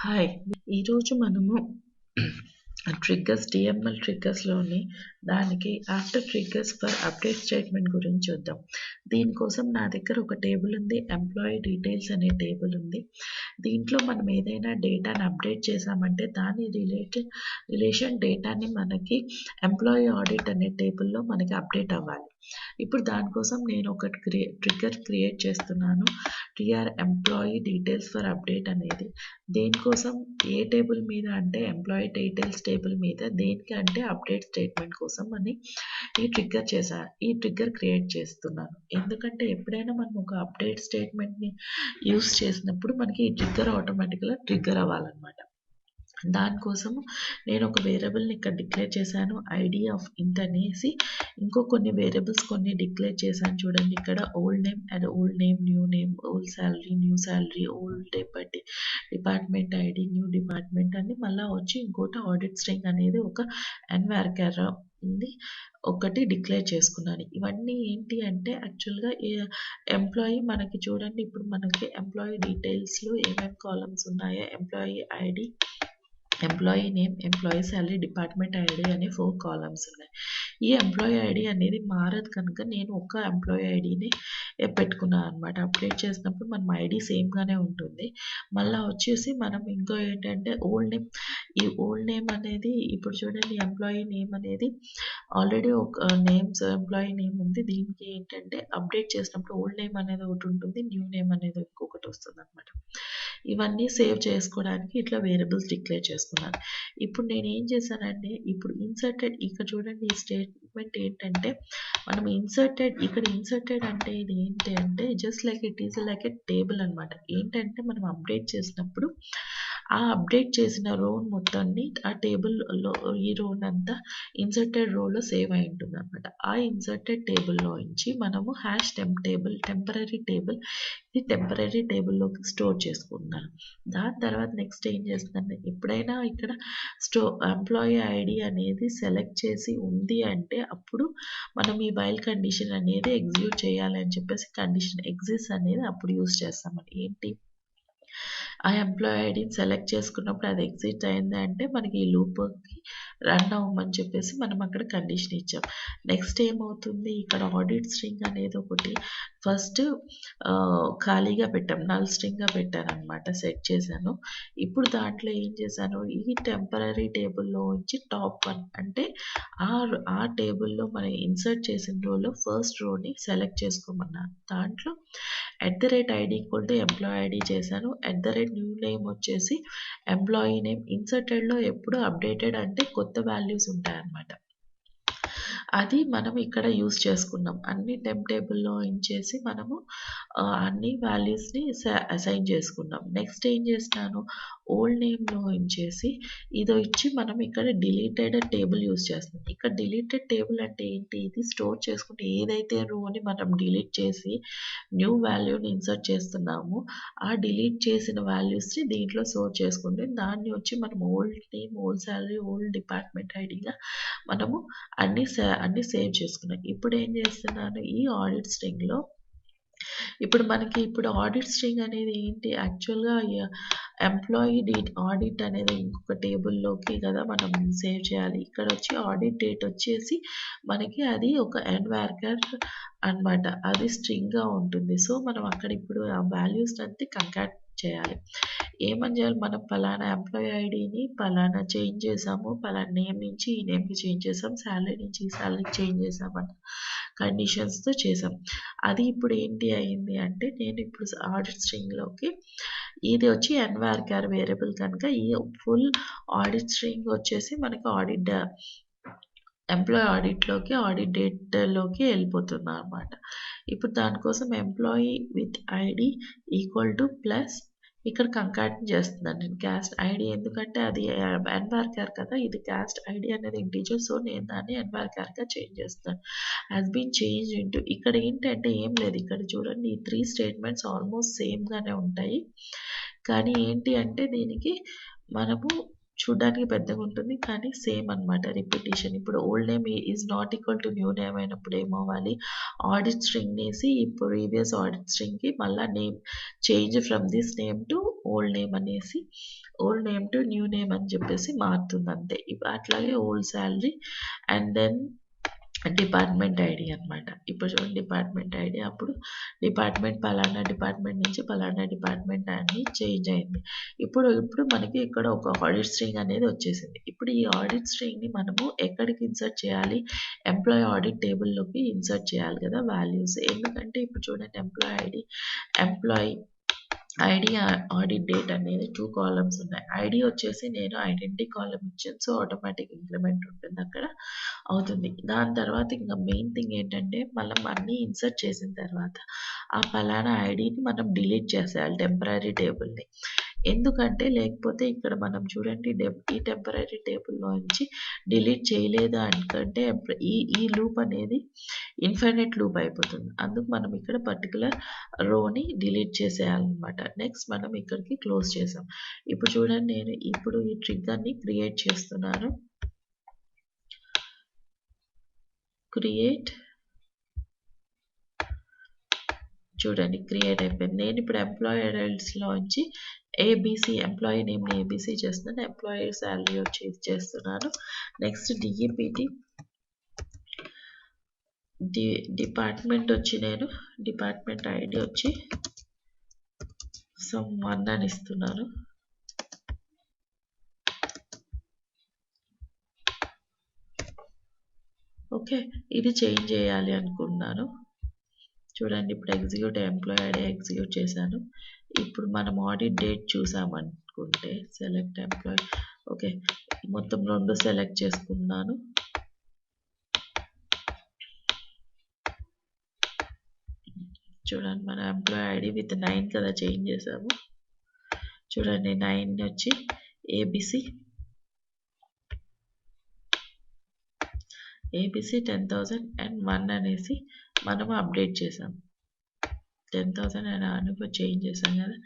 Hi! ఈరోజు మనము triggers DML ట్రిగ్గర్స్‌లోని దానికి after triggers for update statement గురించి చూద్దాం. దీనికోసం నా దగ్గర ఒక టేబుల్ ఉంది. ఎంప్లాయీ డీటెయిల్స్ అనే టేబుల్ ఉంది. దీంట్లో మనం ఏదైనా డేటాని అప్డేట్ చేశామంటే దాని రిలేషన్ డేటాని మనకి ఎంప్లాయీ ఆడిట్ అనే టేబుల్‌లో మనకి అప్డేట్ అవ్వాలి. ఇప్పుడు దానికోసం నేను ఒక ట్రిగ్గర్ క్రియేట్ చేస్తున్నాను. TR employee details for update అనేది. దేనికోసం ఏ టేబుల్ మీద అంటే ఎంప్లాయీ డీటెయిల్స్ టేబుల్ మీద దేనికి అంటే అప్డేట్ స్టేట్మెంట్ కోసం అని ఈ ట్రిగ్గర్ క్రియేట్ చేస్తున్నాను. ఎందుకంటే ఎప్పుడైనా మనం ఒక అప్డేట్ స్టేట్మెంట్‌ని యూజ్ చేసినప్పుడు మనకి ఈ ట్రిగ్గర్ ఆటోమేటిక్‌గా ట్రిగ్గర్ అవ్వాలన్నమాట. దానికోసము నేను ఒక వేరియబుల్‌ని ఇక్కడ డిక్లేర్ చేశాను. ఐడీ ఆఫ్ ఇంట్ అనేసి కొన్ని వేరియబుల్స్ కొన్ని డిక్లేర్ చేశాను చూడండి. ఇక్కడ old name and old name, new name, old salary, new salary, old department ID, new department అని మళ్ళా వచ్చి ఇంకోటి ఆడిట్ స్ట్రింగ్ అనేది ఒక ఎన్వార్కర్ ఉంది. ఒకటి డిక్లేర్ చేసుకున్నాను. ఇవన్నీ ఏంటి అంటే యాక్చువల్‌గా ఎంప్లాయీ మనకి చూడండి, ఇప్పుడు మనకి ఎంప్లాయీ డీటెయిల్స్‌లో ఏమేమి కాలమ్స్ ఉన్నాయో employee ID, employee name, employee salary, department ID అనే 4 కాలమ్స్ ఉన్నాయి. ఈ ఎంప్లాయీ ఐడీ అనేది మారదు కనుక నేను ఒక ఎంప్లాయీ ఐడీని పెట్టుకున్నాను అనమాట. అప్డేట్ చేసినప్పుడు మనం ఐడీ సేమ్‌గానే ఉంటుంది. మళ్ళా వచ్చేసి మనం ఇంకో ఏంటంటే ఈ ఓల్డ్ నేమ్ అనేది ఇప్పుడు చూడండి, ఎంప్లాయీ నేమ్ అనేది ఆల్రెడీ ఒక ఎంప్లాయీ నేమ్ ఉంది. దీనికి ఏంటంటే అప్డేట్ చేసినప్పుడు ఓల్డ్ నేమ్ అనేది ఒకటి ఉంటుంది. న్యూ నేమ్ అనేది ఇంకొకటి వస్తుందనమాట. ఇవన్నీ సేవ్ చేసుకోవడానికి ఇట్లా వేరియబుల్స్ డిక్లేర్ చేసుకున్నాను. ఇప్పుడు నేనేం చేశానంటే ఇప్పుడు ఇక్కడ చూడండి, ఈ స్టేట్మెంట్ ఏంటంటే మనం ఇన్సర్టెడ్ అంటే ఇది ఏంటి అంటే just like it is like a table అనమాట. ఏంటంటే మనం అప్డేట్ చేసినప్పుడు ఆ అప్డేట్ చేసిన రో మొత్తాన్ని ఆ టేబుల్‌లో ఈ రోనంతా ఇన్సర్టెడ్ రోలో సేవ్ అయి ఉంటుందనమాట. ఆ ఇన్సర్టెడ్ టేబుల్‌లో నుంచి మనము టెంపరరీ టేబుల్‌లోకి స్టోర్ చేసుకుంటున్నాను. దాని తర్వాత నెక్స్ట్ ఏం చేస్తున్నాను, ఎప్పుడైనా ఇక్కడ ఎంప్లాయీ ఐడీ అనేది సెలెక్ట్ చేసి ఉంది అంటే అప్పుడు మనం ఈ వైల్ కండిషన్ అనేది ఎగ్జిక్యూట్ చేయాలి అని చెప్పేసి కండిషన్ ఎగ్జిస్ట్ అనేది అప్పుడు యూజ్ చేస్తామండి. ఏంటి, ఆ ఎంప్లాయీ ఐడీని సెలెక్ట్ చేసుకున్నప్పుడు అది ఎగ్జిట్ అయింది అంటే మనకి ఈ లూప్‌కి రన్ అవ్వమని చెప్పేసి మనం అక్కడ కండిషన్ ఇచ్చాం. నెక్స్ట్ ఏమవుతుంది, ఇక్కడ ఆడిట్ స్ట్రింగ్ అనేది ఒకటి ఫస్ట్ ఖాళీగా పెట్టాం. నల్ స్ట్రింగ్‌గా పెట్టాననమాట. సెట్ చేశాను. ఇప్పుడు దాంట్లో ఏం చేశాను, ఈ టెంపరరీ టేబుల్‌లో నుంచి టాప్ 1 అంటే ఆ టేబుల్‌లో మనం ఇన్సర్ట్ చేసిన రోలో ఫస్ట్ రోని సెలెక్ట్ చేసుకోమన్నాను. దాంట్లో @id ఎంప్లాయీ ఐడీ చేశాను. న్యూ నేమ్ వచ్చేసి ఎంప్లాయీ నేమ్. ఇన్సర్టెడ్‌లో ఎప్పుడు అప్డేటెడ్ అంటే కొత్త వాల్యూస్ ఉంటాయన్నమాట. అది మనం ఇక్కడ యూజ్ చేసుకున్నాం. అన్ని టేబుల్‌లో ఇచ్చేసి మనము అన్ని వాల్యూస్‌ని అసైన్ చేసుకున్నాం. నెక్స్ట్ ఏం చేసినాను, ఓల్డ్ నేమ్‌లో ఇచ్చేసి ఇదో ఇచ్చి మనం ఇక్కడ డిలీటెడ్ టేబుల్ యూజ్ చేస్తున్నాం. ఇక్కడ డిలీటెడ్ టేబుల్ అంటే ఏంటి, ఇది స్టోర్ చేసుకుంటే ఏదైతే రోని మనం డిలీట్ చేసి న్యూ వాల్యూని ఇన్సర్ట్ చేస్తున్నామో ఆ డిలీట్ చేసిన వాల్యూస్‌ని దీంట్లో స్టోర్ చేసుకుంటే దాన్ని వచ్చి మనం old name, old salary, old department ఐడీగా మనము అన్నీ సేవ్ చేసుకున్నాం. ఇప్పుడు ఏం చేస్తున్నాను, ఈ ఆడిట్ స్ట్రింగ్‌లో ఇప్పుడు ఆడిట్ స్ట్రింగ్ అనేది ఏంటి, యాక్చువల్‌గా ఎంప్లాయీ ఆడిట్ అనేది ఇంకొక టేబుల్‌లోకి కదా మనం సేవ్ చేయాలి. ఇక్కడ వచ్చి ఆడిట్ డేట్ వచ్చేసి మనకి అది ఒక ఎన్వార్కర్ అన్నమాట. అది స్ట్రింగ్‌గా ఉంటుంది. సో మనం అక్కడ ఇప్పుడు ఆ వాల్యూస్ అన్నీ కంకాట్ చేయాలి. ఏమని చేయాలి, మనం పలానా ఎంప్లాయీ ఐడీని పలానా చేంజ్ చేసాము, పలానా నేమ్ నుంచి ఈ నేమ్‌కి చేంజ్ చేసాం, సాలరీ నుంచి ఈ సాలరీకి చేంజ్ చేసామన్న కండిషన్స్‌తో చేసాం. అది ఇప్పుడు ఏంటి అయింది అంటే నేను ఇప్పుడు ఆడిట్ స్ట్రింగ్‌లోకి ఇది వచ్చి ఎన్వార్కర్ వేరియబుల్ కనుక ఈ ఫుల్ ఆడిట్ స్ట్రింగ్ వచ్చేసి మనకి ఎంప్లాయీ ఆడిట్‌లోకి ఆడిట్ డేట్‌లోకి వెళ్ళిపోతుందన్నమాట. ఇప్పుడు దానికోసం employee with ID equal to plus ఇక్కడ కంకాటన్ చేస్తున్నాను నేను క్యాస్ట్ ఐడీ. ఎందుకంటే అది ఎన్వార్కర్ కదా, ఇది క్యాస్ట్ ఐడీ అనేది ఇంటీజర్. సో నేను దాన్ని ఎన్వార్కర్‌గా చేంజ్ చేస్తాను. హాస్ బీన్ చేంజ్డ్ ఇంటూ ఇక్కడ ఏంటంటే ఏం లేదు. ఇక్కడ చూడండి, ఈ 3 స్టేట్మెంట్స్ ఆల్మోస్ట్ సేమ్‌గానే ఉంటాయి. కానీ ఏంటి అంటే దీనికి మనము చూడడానికి పెద్దగా ఉంటుంది కానీ సేమ్ అన్నమాట రిపిటేషన్. ఇప్పుడు old name is not equal to new name అయినప్పుడు ఏమవ్వాలి, ఆడిట్ స్ట్రింగ్ వేసి ఇప్పుడు ప్రీవియస్ ఆడిట్ స్ట్రింగ్కి మళ్ళీ name change from this name to old name అనేసి old name to new name అని చెప్పేసి మారుతుంది అంతే. అట్లాగే old salary and then department ID అనమాట. ఇప్పుడు చూడండి డిపార్ట్మెంట్ ఐడి, అప్పుడు డిపార్ట్మెంట్ పలానా డిపార్ట్మెంట్ నుంచి పలానా డిపార్ట్మెంట్ అని చేంజ్ అయింది. ఇప్పుడు మనకి ఇక్కడ ఒక ఆడిట్ స్ట్రింగ్ అనేది వచ్చేసింది. ఇప్పుడు ఈ ఆడిట్ స్ట్రింగ్ని మనము ఎక్కడికి ఇన్సర్ట్ చేయాలి, ఎంప్లాయీ ఆడిట్ టేబుల్లోకి ఇన్సర్ట్ చేయాలి కదా వాల్యూస్. ఎందుకంటే ఇప్పుడు చూడండి ఎంప్లాయీ ఐడి ఆడిట్ డేట్ అనేది 2 కాలమ్స్ ఉన్నాయి. ఐడి వచ్చేసి నేను ఐడెంటిటీ కాలమ్ ఇచ్చాను, సో ఆటోమేటిక్ ఇంక్రిమెంట్ ఉంటుంది అక్కడ అవుతుంది. దాని తర్వాత ఇంకా మెయిన్ థింగ్ ఏంటంటే మనం అన్నీ ఇన్సర్ట్ చేసిన తర్వాత ఆ పలానా ఐడిని మనం డిలీట్ చేసేయాలి టెంపరరీ టేబుల్ని. ఎందుకంటే లేకపోతే ఇక్కడ మనం చూడండి ఈ టెంపరరీ టేబుల్లో నుంచి డిలీట్ చేయలేదు అనుకంటే ఈ లూప్ అనేది ఇన్ఫైనైట్ లూప్ అయిపోతుంది. అందుకు మనం ఇక్కడ పర్టికులర్ రోని డిలీట్ చేసేయాలన్నమాట. నెక్స్ట్ మనం ఇక్కడికి క్లోజ్ చేసాం. ఇప్పుడు చూడండి నేను ఇప్పుడు ఈ ట్రిగ్గర్ని క్రియేట్ చేస్తున్నాను. చూడండి క్రియేట్ అయిపోయింది. నేను ఇప్పుడు ఎంప్లాయీస్లోంచి ఏబీసీ ఎంప్లాయీ నేమ్ని ఏబీసీ చేస్తున్నాను, ఎంప్లాయీ శాలరీ వచ్చి చేస్తున్నాను. నెక్స్ట్ డిఈపిటి డిపార్ట్మెంట్ వచ్చి నేను డిపార్ట్మెంట్ ఐడి వచ్చి సమ్ 1 అని ఇస్తున్నాను. ఓకే, ఇది చేంజ్ చేయాలి అనుకున్నాను. చూడండి ఇప్పుడు ఎగ్జిక్యూట్ ఎంప్లాయీ ఐడి ఎగ్జిక్యూట్ చేశాను. ఇప్పుడు మనం ఆడిట్ డేట్ చూసామనుకుంటే సెలెక్ట్ ఎంప్లాయీ, ఓకే మొత్తం 2 సెలెక్ట్ చేసుకున్నాను. చూడండి మన ఎంప్లాయీ ఐడి విత్ 9 కదా చేంజ్ చేసాము. చూడండి 9 వచ్చి ఏబిసి 10,001 అనేసి మనము అప్డేట్ చేసాం. 10,000 అని చేంజ్ చేసాం కదా.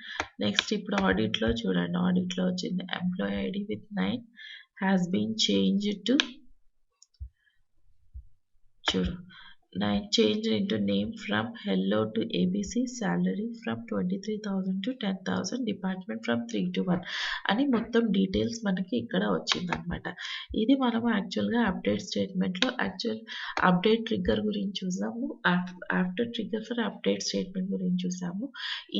నెక్స్ట్ ఇప్పుడు ఆడిట్లో చూడండి, ఆడిట్లో వచ్చింది employee ID with 9 has been change to చూడు 9 changed into name from hello to abc, salary from 23,000 to 10,000, department from 3 to 1 అని మొత్తం డీటెయిల్స్ మనకి ఇక్కడ వచ్చిందనమాట. ఇది మనం యాక్చువల్గా అప్డేట్ స్టేట్మెంట్లో అప్డేట్ ట్రిగ్గర్ గురించి చూసాము, after trigger for update statement గురించి చూసాము.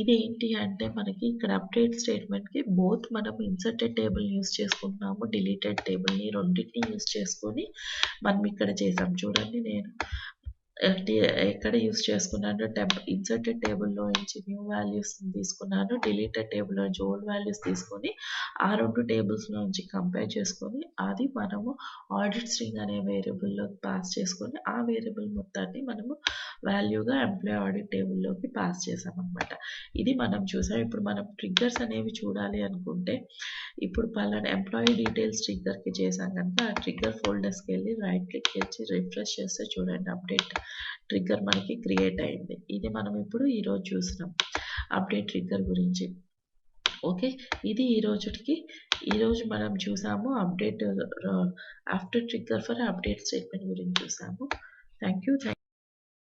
ఇది ఏంటి అంటే మనకి ఇక్కడ అప్డేట్ స్టేట్మెంట్కి బోత్ మనం ఇన్సర్టెడ్ టేబుల్ యూస్ చేసుకుంటున్నాము, డిలీటెడ్ టేబుల్ని రెండింటిని యూస్ చేసుకొని మనం ఇక్కడ చేసాం. చూడండి నేను ఎక్కడ యూస్ చేసుకున్నాను, ఇన్సర్టెడ్ టేబుల్లో నుంచి న్యూ వాల్యూస్ తీసుకున్నాను, డిలీటెడ్ టేబుల్లో నుంచి ఓల్డ్ వాల్యూస్ తీసుకొని ఆ 2 టేబుల్స్లో నుంచి కంపేర్ చేసుకొని అది మనము ఆడిట్ స్ట్రింగ్ అనే వేరియబుల్లోకి పాస్ చేసుకొని ఆ వేరియబుల్ మొత్తాన్ని మనము వాల్యూగా ఎంప్లాయీ ఆడిట్ టేబుల్లోకి పాస్ చేసామన్నమాట. ఇది మనం చూసాం. ఇప్పుడు మనం ట్రిగ్గర్స్ అనేవి చూడాలి అనుకుంటే ఇప్పుడు పలానా ఎంప్లాయీ డీటెయిల్స్ ట్రిగ్గర్కి చేసాం కనుక ఆ ట్రిగ్గర్ ఫోల్డర్స్కి వెళ్ళి రైట్ క్లిక్ చేసి రిఫ్రెష్ చేస్తే చూడండి అప్డేట్ ట్రిగ్గర్ మనకి క్రియేట్ అయింది. ఇది మనం ఇప్పుడు ఈరోజు చూసినాం అప్డేట్ ట్రిగ్గర్ గురించి. ఓకే, ఇది ఈరోజు మనం చూసాము update after trigger for update statement గురించి చూసాము. Thank you.